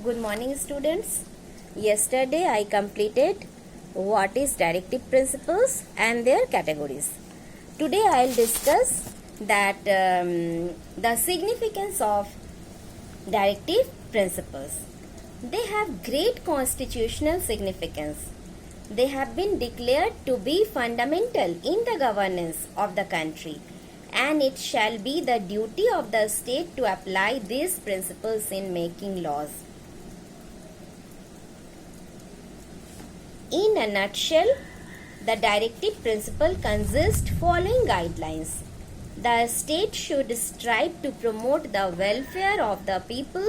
Good morning, students. Yesterday I completed what is directive principles and their categories. Today I will discuss that the significance of directive principles. They have great constitutional significance. They have been declared to be fundamental in the governance of the country, and it shall be the duty of the state to apply these principles in making laws. In a nutshell, the directive principle consists following guidelines. The state should strive to promote the welfare of the people,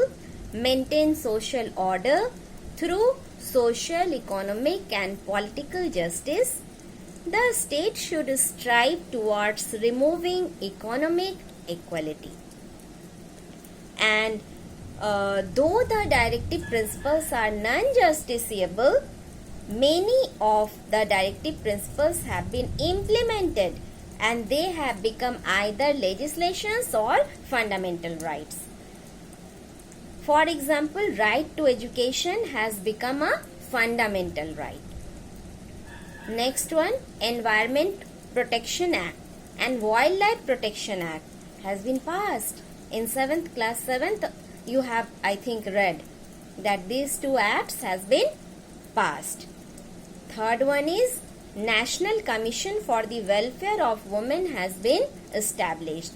maintain social order through social, economic and political justice. The state should strive towards removing economic inequality. And though the directive principles are non-justiciable, many of the directive principles have been implemented and they have become either legislations or fundamental rights. For example, right to education has become a fundamental right. Next one, Environment Protection Act and Wildlife Protection Act has been passed. In 7th class 7th, you have I think read that these two acts has been passed. Third one is National Commission for the Welfare of Women has been established.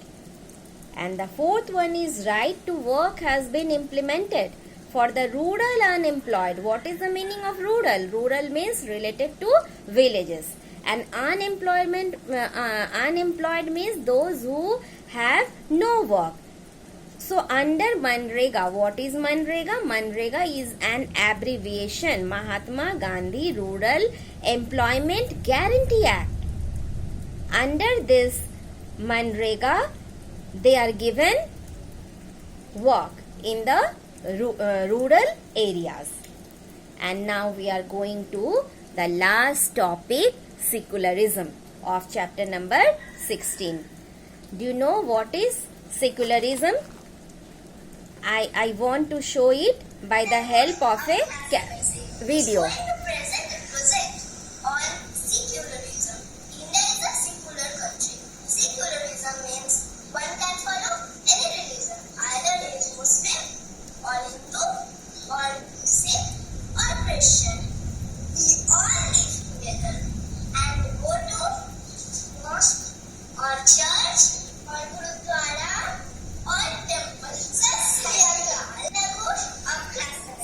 And the fourth one is Right to Work has been implemented for the rural unemployed. What is the meaning of rural? Rural means related to villages. And unemployed means those who have no work. So under Manrega, what is Manrega? Manrega is an abbreviation, Mahatma Gandhi Rural Employment Guarantee Act. Under this Manrega, they are given work in the rural areas. And now we are going to the last topic, secularism of chapter number 16. Do you know what is secularism? I want to show it by the help of a video.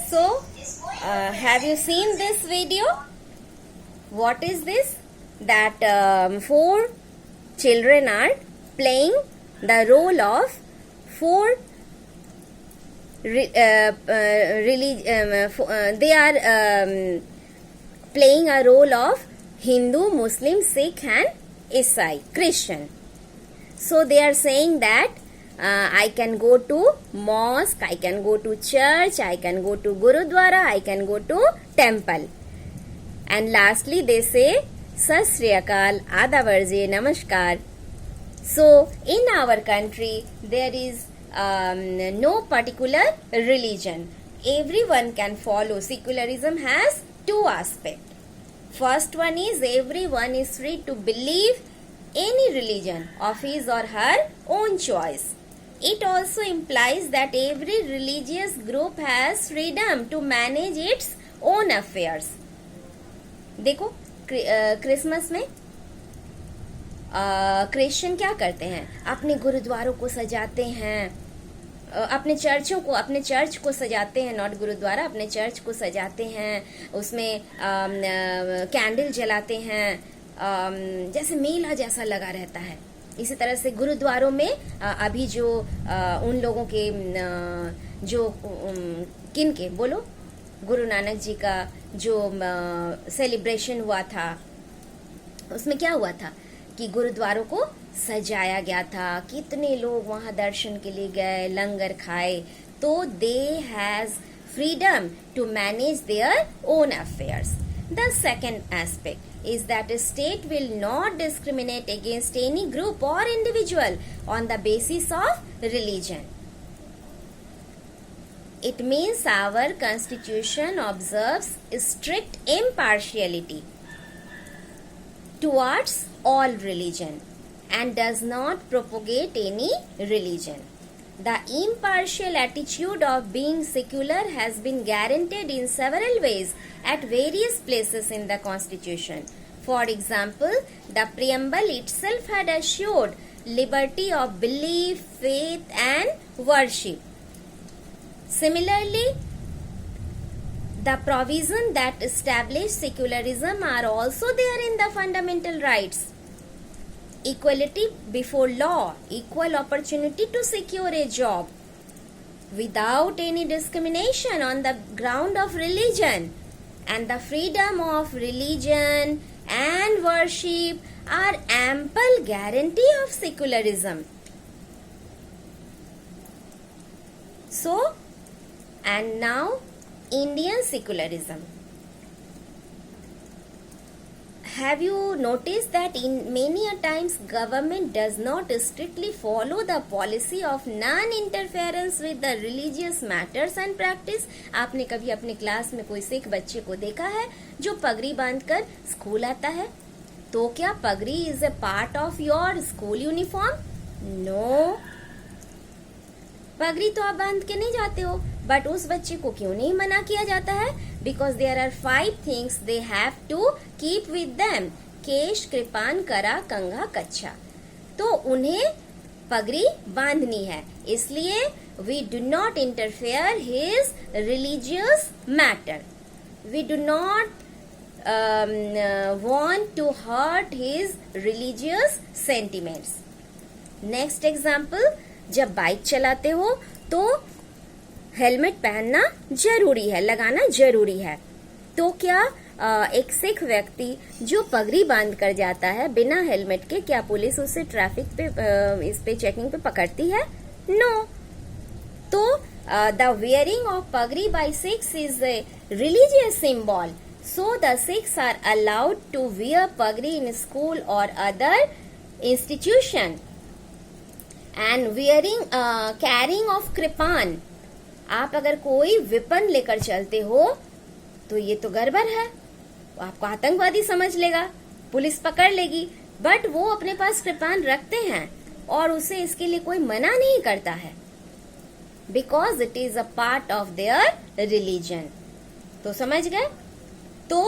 So, have you seen this video? What is this? That 4 children are playing the role of 4 they are playing a role of Hindu, Muslim, Sikh and Isai, Christian. So they are saying that I can go to mosque, I can go to church, I can go to Gurudwara, I can go to temple. And lastly they say Sat Sri Akal, Adavarje, Namaskar. So in our country there is no particular religion. Everyone can follow. Secularism has 2 aspects. First one is everyone is free to believe any religion of his or her own choice. It also implies that every religious group has freedom to manage its own affairs. देखो Christmas में Christian क्या करते हैं? अपने गुरुद्वारों को सजाते हैं, अपने चर्च को सजाते हैं, नॉट गुरुद्वारा, अपने चर्च को सजाते हैं, उसमें कैंडल जलाते हैं, जैसे मेला जैसा लगा रहता है. इसी तरह से गुरुद्वारों में अभी जो उन लोगों के जो किन के बोलो, गुरु नानक जी का जो सेलिब्रेशन हुआ था, उसमें क्या हुआ था कि गुरुद्वारों को सजाया गया था, कितने लोग वहां दर्शन के लिए गए, लंगर खाए. तो they has freedom to manage their own affairs. The second aspect is that a state will not discriminate against any group or individual on the basis of religion. It means our constitution observes strict impartiality towards all religion and does not propagate any religion. The impartial attitude of being secular has been guaranteed in several ways at various places in the Constitution. For example, the preamble itself had assured liberty of belief, faith, and worship. Similarly, the provisions that establish secularism are also there in the fundamental rights. Equality before law, equal opportunity to secure a job without any discrimination on the ground of religion, and the freedom of religion and worship are ample guarantee of secularism. So, and now Indian secularism. Have you noticed that in many a times government does not strictly follow the policy of non-interference with the religious matters and practice? आपने कभी अपने class में कोई सिख बच्चे को देखा है जो पगड़ी बांधकर स्कूल आता है? तो क्या pagdi is a part of your school uniform? No, पगड़ी तो आप बांध के नहीं जाते हो, बट उस बच्चे को क्यों नहीं मना किया जाता है? Because there are 5 things they have to keep with them, kesh, kirpan, kara, kangha, kachha. तो उन्हें पगड़ी बांधनी है, इसलिए we do not interfere his religious matter. We do not want to hurt his religious sentiments. Next example, जब बाइक चलाते हो तो हेलमेट पहनना जरूरी है, लगाना जरूरी है. तो क्या एक सिख व्यक्ति जो पगड़ी बांध कर जाता है बिना हेलमेट के, क्या पुलिस उसे ट्रैफिक पे इस पे चेकिंग पे पकड़ती है? नो. तो the wearing of pagdi by Sikhs is a religious symbol. So the Sikhs are allowed to wear pagri in school or other institution. And wearing, carrying of कृपान, आप अगर कोई विपन लेकर चलते हो तो ये तो गड़बड़ है, आपको आतंकवादी समझ लेगा, पुलिस पकड़ लेगी. बट वो अपने पास कृपान रखते हैं और उसे इसके लिए कोई मना नहीं करता है, because it is a part of their religion. तो समझ गए? तो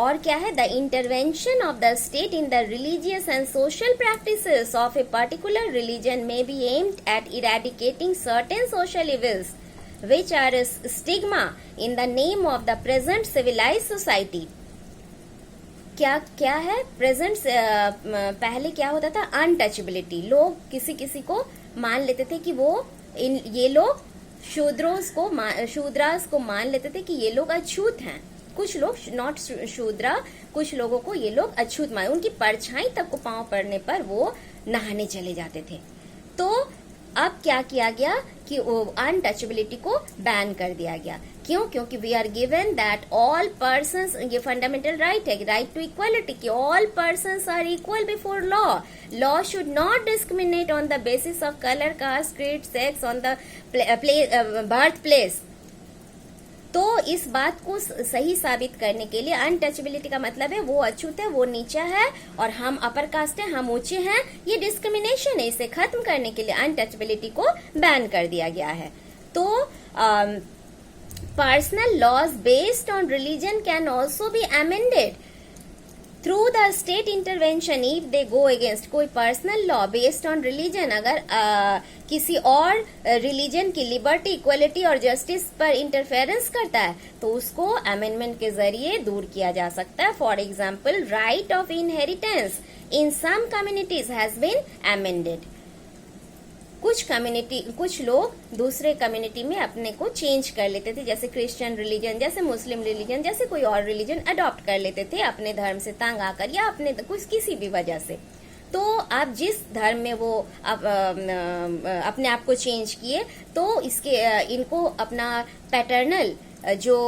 और क्या है? The intervention of the state in the religious and social practices of a particular religion may be aimed at eradicating certain social evils which are stigma in the name of the present civilised society. क्या क्या है present? पहले क्या होता था? Untouchability. लोग किसी किसी को मान लेते थे कि वो ये लोग शूद्रास को मान लेते थे कि ये लोग अछूत हैं. कुछ लोग नॉट शूद्रा, कुछ लोगों को ये लोग अछूत मान, उनकी परछाई तक को पांव पड़ने पर वो नहाने चले जाते थे. तो अब क्या किया गया कि अनटचेबिलिटी को बैन कर दिया गया. क्यों? क्योंकि we are given that all persons, ये फंडामेंटल राइट है, राइट टू इक्वालिटी, कि all persons are equal before law. Law should not discriminate on the basis of colour, caste, creed, sex, on the birth place. तो इस बात को सही साबित करने के लिए अनटचेबिलिटी का मतलब है वो अछूत है, वो नीचा है, और हम अपर कास्ट है, हम ऊंचे हैं, ये डिस्क्रिमिनेशन है. इसे खत्म करने के लिए अनटचेबिलिटी को बैन कर दिया गया है. तो personal laws based on religion can also be amended through the state intervention if they go against. कोई personal law based on religion अगर किसी और रिलीजन की लिबर्टी, इक्वलिटी और जस्टिस पर इंटरफेरेंस करता है तो उसको अमेंडमेंट के जरिए दूर किया जा सकता है. For example, right of inheritance in some communities has been amended. कुछ लोग दूसरे कम्युनिटी में अपने को चेंज कर लेते थे, जैसे क्रिश्चियन रिलीजन, जैसे मुस्लिम रिलीजन, जैसे कोई और रिलीजन अडॉप्ट कर लेते थे अपने धर्म से तंग आकर या अपने कुछ किसी भी वजह से. तो आप जिस धर्म में वो अपने आप को चेंज किए तो इनको अपना पैटर्नल जो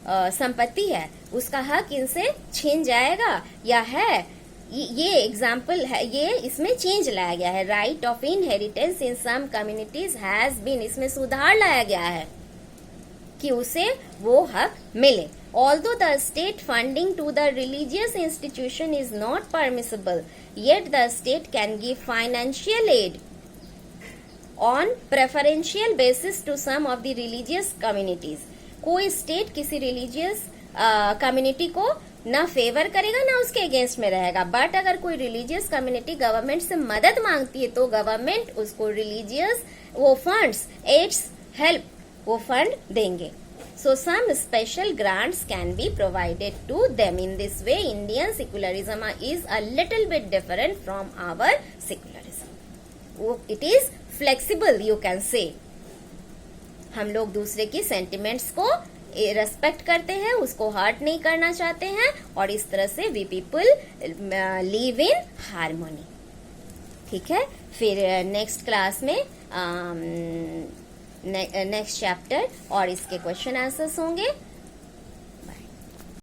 संपत्ति है उसका हक इनसे छीन जाएगा या है, ये एग्जाम्पल है, ये इसमें चेंज लाया गया है. Right of inheritance in some communities has been, इसमें सुधार लाया गया है कि उसे वो हक मिले. Although the state funding to the religious institution is not permissible, yet the state can give financial aid on preferential basis to some of the religious communities. कोई स्टेट किसी रिलीजियस कम्युनिटी को ना फेवर करेगा ना उसके against में रहेगा, but अगर कोई रिलीजियस कम्युनिटी गवर्नमेंट से मदद मांगती है तो गवर्नमेंट उसको रिलीजियस वो फंड्स, एड्स, हेल्प, वो फंड देंगे. So some special grants can be provided to them. In this way, Indian secularism is a little bit different from our secularism. It is flexible, you can say. हम लोग दूसरे की sentiments को respect करते हैं, उसको hurt नहीं करना चाहते हैं, और इस तरह से we people live in harmony. ठीक है, फिर नेक्स्ट क्लास में नेक्स्ट चैप्टर और इसके क्वेश्चन आंसर्स होंगे.